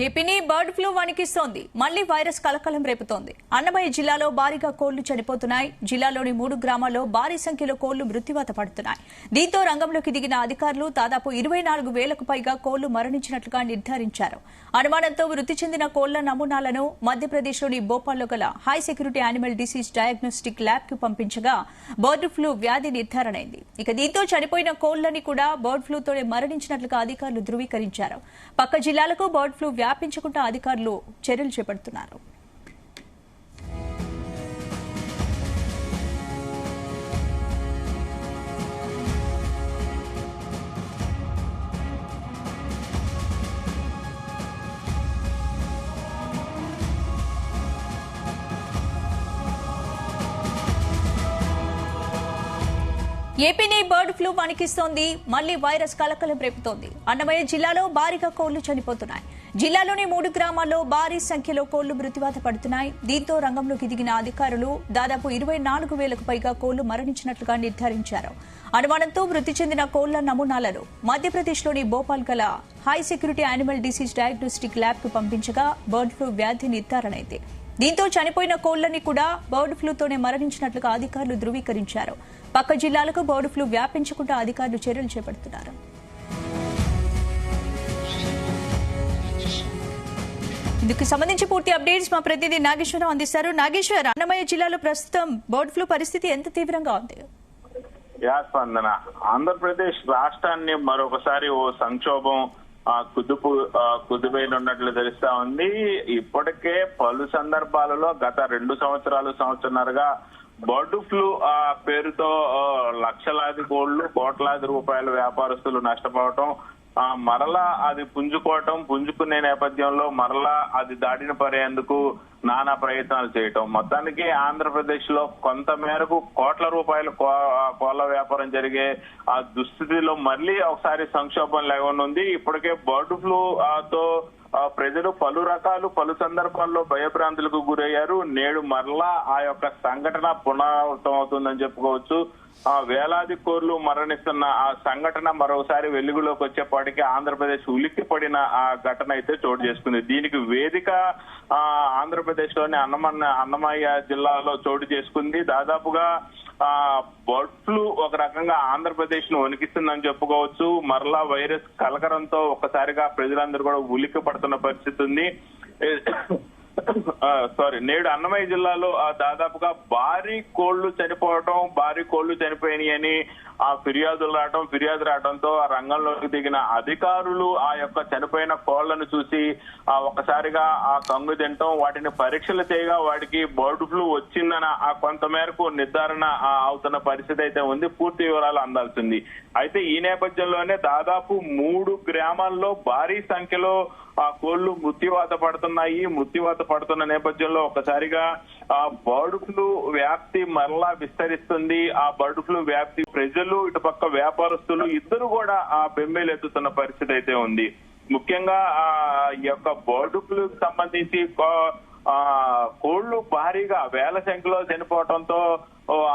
ఏపీని bird flu వణికిస్తోంది. మళ్లీ virus కలకలం రేపుతోంది. అన్నమయ్య జిల్లాలో భారీగా కోళ్లు చనిపోతున్నాయి. జిల్లాలోని 3 గ్రామాల్లో భారీ సంఖ్యలో కోళ్లు మృత్యువాత పడుతున్నాయి. దీంతో రంగంలోకి దిగిన అధికారులు దాదాపు 24,000కు పైగా కోళ్లు మరణించినట్లుగా నిర్ధారించారు. అనుమానంతో మృతి చెందిన కోళ్ల నమూనాలను మధ్యప్రదేశ్లోని భోపాల్లో గల high security animal disease diagnostic lab కు పంపించగా బర్డ్ ఫ్లూ వ్యాధి నిర్ధారణ అయింది. దీంతో చనిపోయిన కోళ్లని కూడా బర్డ్ ఫ్లూతోనే మరణించినట్లుగా అధికారులు ధృవీకరించారు. పక్క జిల్లాలకు బర్డ్ ఫ్లూ వ్యాపించకుండా అధికారులు చర్యలు చేపడుతున్నారు. ఏపీని బర్డ్ ఫ్లూ వణికిస్తోంది. మళ్లీ వైరస్ కలకలం రేపుతోంది. అన్నమయ్య జిల్లాలో భారీగా కోళ్లు చనిపోతున్నాయి. జిల్లాలోని 3 గ్రామాల్లో భారీ సంఖ్యలో కోళ్లు మృత్యువాత పడుతున్నాయి. దీంతో రంగంలోకి దిగిన అధికారులు దాదాపు 24,000కు పైగా కోళ్లు మరణించినట్లుగా నిర్ధారించారు. అనుమానంతో మృతి చెందిన కోళ్ల నమూనాలను మధ్యప్రదేశ్లోని భోపాల్ గల high security animal disease diagnostic lab కు పంపించగా బర్డ్ ఫ్లూ వ్యాధి నిర్ధారణ అయింది. దీంతో చనిపోయిన కోళ్లని కూడా బర్డ్ ఫ్లూతోనే మరణించినట్లుగా అధికారులు ధృవీకరించారు. పక్క జిల్లాలకు బర్డ్ ఫ్లూ వ్యాపించకుండా అధికారులు చర్యలు చేపడుతున్నారు. ఇందుకు సంబంధించి పూర్తి అప్డేట్స్ మా ప్రతినిధి నాగేశ్వరరావు అందిస్తారు. నాగేశ్వర్, అన్నమయ్య జిల్లాలో ప్రస్తుతం బర్డ్ ఫ్లూ పరిస్థితి ఎంత తీవ్రంగా ఉంది? స్పందన, ఆంధ్రప్రదేశ్ రాష్ట్రాన్ని మరొకసారి ఓ సంక్షోభం కుదిపోయినట్లు తెలుస్తా ఉంది. ఇప్పటికే పలు సందర్భాలలో గత 2 సంవత్సరాలున్నరగా బర్డ్ ఫ్లూ పేరుతో లక్షలాది కోళ్లు, కోట్లాది రూపాయల వ్యాపారస్తులు నష్టపోవటం, మరలా అది పుంజుకునే నేపథ్యంలో మరలా అది దాడిని పడేందుకు నానా ప్రయత్నాలు చేయటం, మొత్తానికి ఆంధ్రప్రదేశ్ లో కొంత మేరకు కోట్ల రూపాయల కోళ్ల వ్యాపారం జరిగే ఆ దుస్థితిలో మళ్లీ ఒకసారి సంక్షోభం లేవనుంది. ఇప్పటికే బర్డ్ ఫ్లూ తో ప్రజలు పలు సందర్భాల్లో భయభ్రాంతులకు గురయ్యారు. నేడు మరలా ఆ యొక్క సంఘటన పునరావృతం అవుతుందని చెప్పుకోవచ్చు. వేలాది కోళ్లు మరణిస్తున్న ఆ సంఘటన మరోసారి వెలుగులోకి వచ్చేపాటికి ఆంధ్రప్రదేశ్ ఉలిక్కి పడిన ఆ ఘటన అయితే చోటు చేసుకుంది. దీనికి వేదిక ఆంధ్రప్రదేశ్ లోని అన్నమయ్య జిల్లాలో చోటు చేసుకుంది. దాదాపుగా బర్డ్ ఫ్లూ ఒక రకంగా ఆంధ్రప్రదేశ్ ను వణికిస్తుందని చెప్పుకోవచ్చు. మరలా వైరస్ కలకరంతో ఒక్కసారిగా ప్రజలందరూ కూడా ఉలిక్కి పడుతున్న పరిస్థితి ఉంది. నేడు అన్నమయ్య జిల్లాలో దాదాపుగా భారీ కోళ్లు చనిపోయినాయని ఫిర్యాదు రావడంతో ఆ రంగంలోకి దిగిన అధికారులు ఆ యొక్క చనిపోయిన కోళ్లను చూసి ఒక్కసారిగా కంగు తింటాం, వాటిని పరీక్షలు చేయగా వాటికి బర్డ్ ఫ్లూ వచ్చిందన్న కొంత మేరకు నిర్ధారణ అవుతున్న పరిస్థితి అయితే ఉంది. పూర్తి వివరాలు అందాల్సింది. అయితే ఈ నేపథ్యంలోనే దాదాపు 3 గ్రామాల్లో భారీ సంఖ్యలో కోళ్లు మృత్యువాత పడుతున్న నేపథ్యంలో ఒక్కసారిగా బర్డ్ ఫ్లూ వ్యాప్తి మరలా విస్తరిస్తుంది. ఆ బర్డ్ ఫ్లూ వ్యాప్తి ప్రజలు, ఇటుపక్క వ్యాపారస్తులు ఇద్దరు కూడా బెంబేలెత్తుతున్న పరిస్థితి అయితే ఉంది. ముఖ్యంగా ఈ యొక్క బర్డ్ ఫ్లూకి సంబంధించి కోళ్లు భారీగా వేల సంఖ్యలో చనిపోవడంతో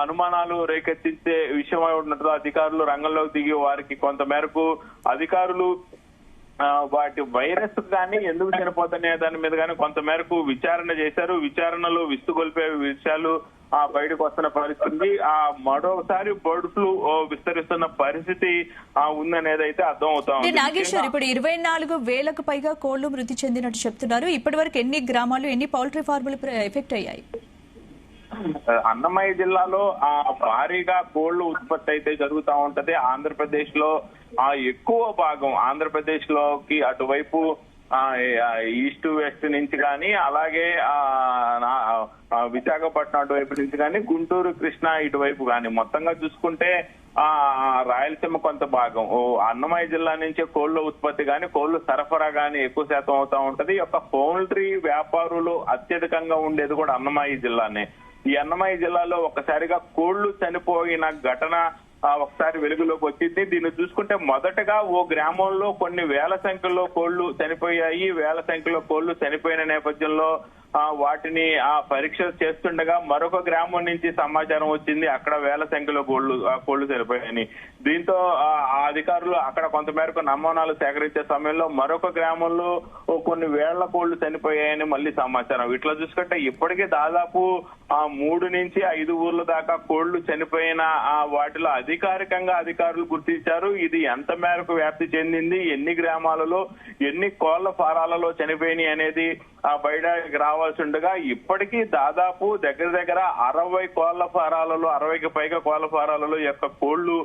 అనుమానాలు రేకెత్తించే విషయమై ఉన్నట్టు అధికారులు రంగంలోకి దిగి వారికి కొంత మేరకు అధికారులు వాటి వైరస్ కానీ ఎందుకు చనిపోతానే దాని మీద కానీ కొంత మేరకు విచారణ చేశారు. విచారణలో విస్తుగొల్పే విషయాలు బయటకు వస్తున్న పరిస్థితి. మరోసారి బర్డ్ ఫ్లూ విస్తరిస్తున్న పరిస్థితి ఉందనేది అయితే అర్థం అవుతా ఉంది. నాగేశ్వర్, ఇప్పుడు 24,000కు పైగా కోళ్లు మృతి చెందినట్టు చెప్తున్నారు. ఇప్పటి వరకు ఎన్ని గ్రామాలు, ఎన్ని పౌల్ట్రీ ఫార్ములు ఎఫెక్ట్ అయ్యాయి? అన్నమయ్య జిల్లాలో భారీగా కోళ్లు ఉత్పత్తి అయితే జరుగుతూ ఉంటది. ఆంధ్రప్రదేశ్ లో ఎక్కువ భాగం ఆంధ్రప్రదేశ్ లోకి అటువైపు ఈస్ట్ వెస్ట్ నుంచి కానీ, అలాగే విశాఖపట్నం అటువైపు నుంచి కానీ, గుంటూరు కృష్ణా ఇటువైపు కానీ మొత్తంగా చూసుకుంటే రాయలసీమ కొంత భాగం అన్నమయ్య జిల్లా నుంచే కోళ్ల ఉత్పత్తి కానీ, కోళ్లు సరఫరా కానీ ఎక్కువ శాతం అవుతా ఉంటది. యొక్క పౌల్ట్రీ వ్యాపారులు అత్యధికంగా ఉండేది కూడా అన్నమయ్య జిల్లానే. ఈ అన్నమయ్య జిల్లాలో ఒక్కసారిగా కోళ్లు చనిపోయిన ఘటన ఒకసారి వెలుగులోకి వచ్చింది. దీన్ని చూసుకుంటే మొదటగా ఓ గ్రామంలో కొన్ని వేల సంఖ్యలో కోళ్లు చనిపోయాయి. వేల సంఖ్యలో కోళ్లు చనిపోయిన నేపథ్యంలో వాటిని పరీక్ష చేస్తుండగా మరొక గ్రామం నుంచి సమాచారం వచ్చింది, అక్కడ వేల సంఖ్యలో కోళ్లు చనిపోయాయని. దీంతో ఆ అధికారులు అక్కడ కొంతమేరకు నమూనాలు సేకరించే సమయంలో మరొక గ్రామంలో కొన్ని వేళ్ల కోళ్లు చనిపోయాయని మళ్ళీ సమాచారం. ఇట్లా చూసుకుంటే ఇప్పటికే దాదాపు 3 నుంచి 5 ఊర్ల దాకా కోళ్లు చనిపోయిన వాటిలో అధికారికంగా అధికారులు గుర్తించారు. ఇది ఎంత మేరకు వ్యాప్తి చెందింది, ఎన్ని గ్రామాలలో ఎన్ని కోళ్ల ఫారాలలో చనిపోయినాయి అనేది బయటకి రావాల్సి ఉండగా ఇప్పటికీ దాదాపు దగ్గర 60 కోళ్ల ఫారాలలో 60కి పైగా కోళ్ల ఫారాలలో యొక్క కోళ్లు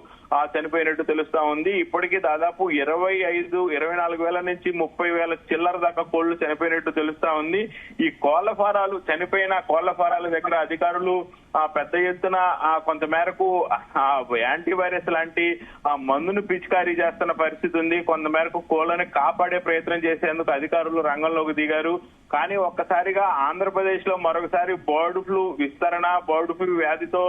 చనిపోయినట్టు తెలుస్తా ఉంది. ఇప్పటికీ దాదాపు 24,000 నుంచి 30,000 చిల్లర దాకా కోళ్లు చనిపోయినట్టు తెలుస్తా ఉంది. ఈ కోళ్ల ఫారాలు చనిపోయిన కోళ్ల ఫారాల దగ్గర అధికారులు పెద్ద ఎత్తున కొంత మేరకు యాంటీవైరస్ లాంటి మందును పిచికారీ చేస్తున్న పరిస్థితి ఉంది. కొంత మేరకు కోళ్లను కాపాడే ప్రయత్నం చేసేందుకు అధికారులు రంగంలోకి దిగారు. కానీ ఒక్కసారిగా ఆంధ్రప్రదేశ్ లో మరొకసారి బర్డ్ ఫ్లూ విస్తరణ, బర్డ్ ఫ్లూ వ్యాధితో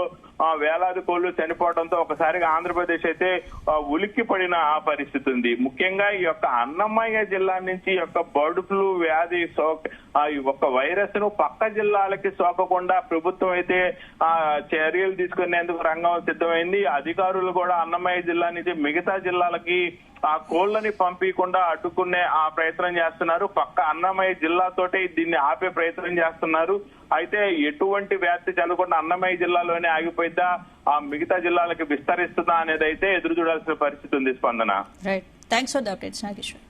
వేలాది కోళ్లు చనిపోవడంతో ఒకసారిగా ఆంధ్రప్రదేశ్ అయితే ఉలిక్కి పడిన పరిస్థితి ఉంది. ముఖ్యంగా ఈ యొక్క అన్నమయ్య జిల్లా నుంచి యొక్క బర్డ్ ఫ్లూ వ్యాధి ఈ యొక్క వైరస్ ను పక్క జిల్లాలకి సోకకుండా ప్రభుత్వం అయితే చర్యలు తీసుకునేందుకు రంగం సిద్ధమైంది. అధికారులు కూడా అన్నమయ్య జిల్లా నుంచి మిగతా జిల్లాలకి కోళ్లని పంపించకుండా అడ్డుకునే ప్రయత్నం చేస్తున్నారు. పక్క అన్నమయ్య జిల్లాతోటే దీన్ని ఆపే ప్రయత్నం చేస్తున్నారు. అయితే ఎటువంటి వ్యాప్తి చెందకుండా అన్నమయ్య జిల్లాలోనే ఆగిపోయిద్దా, మిగతా జిల్లాలకు విస్తరిస్తుందా అనేది అయితే ఎదురు చూడాల్సిన పరిస్థితి ఉంది. స్పందన. Right, thanks for the updates Nageshwar.